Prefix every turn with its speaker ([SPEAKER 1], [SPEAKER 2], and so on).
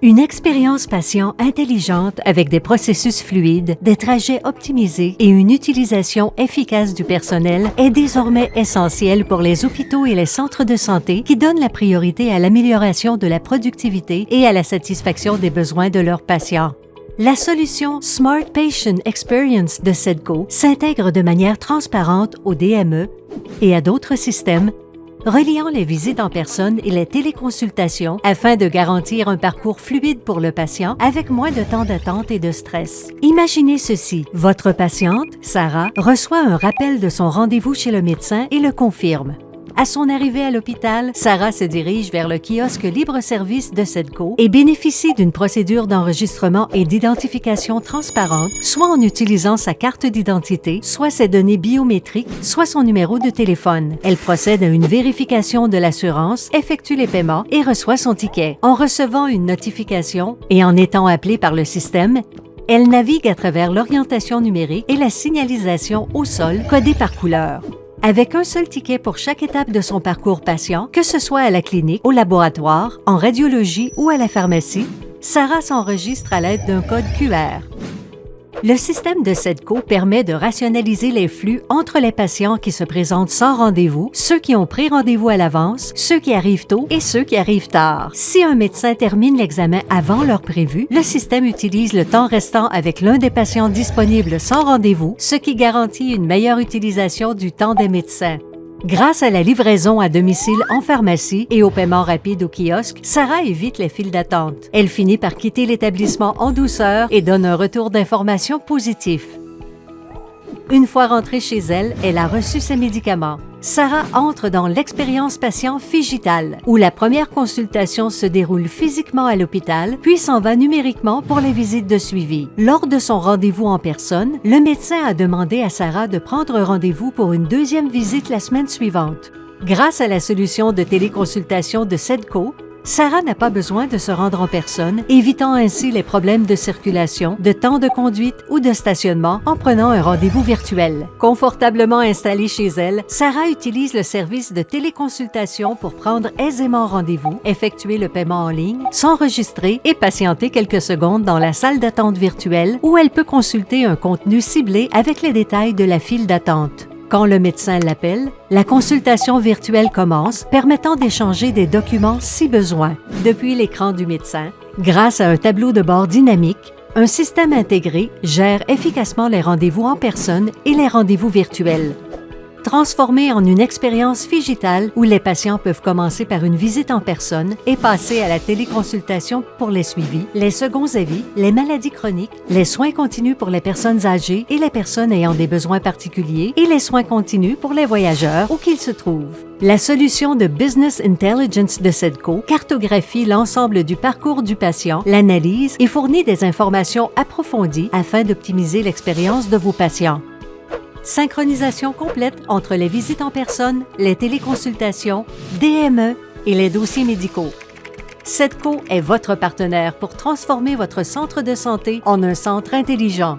[SPEAKER 1] Une expérience patient intelligente avec des processus fluides, des trajets optimisés et une utilisation efficace du personnel est désormais essentielle pour les hôpitaux et les centres de santé qui donnent la priorité à l'amélioration de la productivité et à la satisfaction des besoins de leurs patients. La solution Smart Patient Experience de SEDCO s'intègre de manière transparente au DME et à d'autres systèmes, reliant les visites en personne et les téléconsultations afin de garantir un parcours fluide pour le patient avec moins de temps d'attente et de stress. Imaginez ceci, votre patiente, Sarah, reçoit un rappel de son rendez-vous chez le médecin et le confirme. À son arrivée à l'hôpital, Sarah se dirige vers le kiosque libre-service de SEDCO et bénéficie d'une procédure d'enregistrement et d'identification transparente, soit en utilisant sa carte d'identité, soit ses données biométriques, soit son numéro de téléphone. Elle procède à une vérification de l'assurance, effectue les paiements et reçoit son ticket. En recevant une notification et en étant appelée par le système, elle navigue à travers l'orientation numérique et la signalisation au sol codée par couleur. Avec un seul ticket pour chaque étape de son parcours patient, que ce soit à la clinique, au laboratoire, en radiologie ou à la pharmacie, Sarah s'enregistre à l'aide d'un code QR. Le système de SEDCO permet de rationaliser les flux entre les patients qui se présentent sans rendez-vous, ceux qui ont pris rendez-vous à l'avance, ceux qui arrivent tôt et ceux qui arrivent tard. Si un médecin termine l'examen avant l'heure prévue, le système utilise le temps restant avec l'un des patients disponibles sans rendez-vous, ce qui garantit une meilleure utilisation du temps des médecins. Grâce à la livraison à domicile en pharmacie et au paiement rapide au kiosque, Sarah évite les files d'attente. Elle finit par quitter l'établissement en douceur et donne un retour d'information positif. Une fois rentrée chez elle, elle a reçu ses médicaments. Sarah entre dans l'expérience patient Figital, où la première consultation se déroule physiquement à l'hôpital, puis s'en va numériquement pour les visites de suivi. Lors de son rendez-vous en personne, le médecin a demandé à Sarah de prendre rendez-vous pour une deuxième visite la semaine suivante. Grâce à la solution de téléconsultation de SEDCO, Sarah n'a pas besoin de se rendre en personne, évitant ainsi les problèmes de circulation, de temps de conduite ou de stationnement en prenant un rendez-vous virtuel. Confortablement installée chez elle, Sarah utilise le service de téléconsultation pour prendre aisément rendez-vous, effectuer le paiement en ligne, s'enregistrer et patienter quelques secondes dans la salle d'attente virtuelle où elle peut consulter un contenu ciblé avec les détails de la file d'attente. Quand le médecin l'appelle, la consultation virtuelle commence, permettant d'échanger des documents si besoin. Depuis l'écran du médecin, grâce à un tableau de bord dynamique, un système intégré gère efficacement les rendez-vous en personne et les rendez-vous virtuels. Transformé en une expérience Figital où les patients peuvent commencer par une visite en personne et passer à la téléconsultation pour les suivis, les seconds avis, les maladies chroniques, les soins continus pour les personnes âgées et les personnes ayant des besoins particuliers et les soins continus pour les voyageurs où qu'ils se trouvent. La solution de Business Intelligence de SEDCO cartographie l'ensemble du parcours du patient, l'analyse et fournit des informations approfondies afin d'optimiser l'expérience de vos patients. Synchronisation complète entre les visites en personne, les téléconsultations, DME et les dossiers médicaux. SEDCO est votre partenaire pour transformer votre centre de santé en un centre intelligent.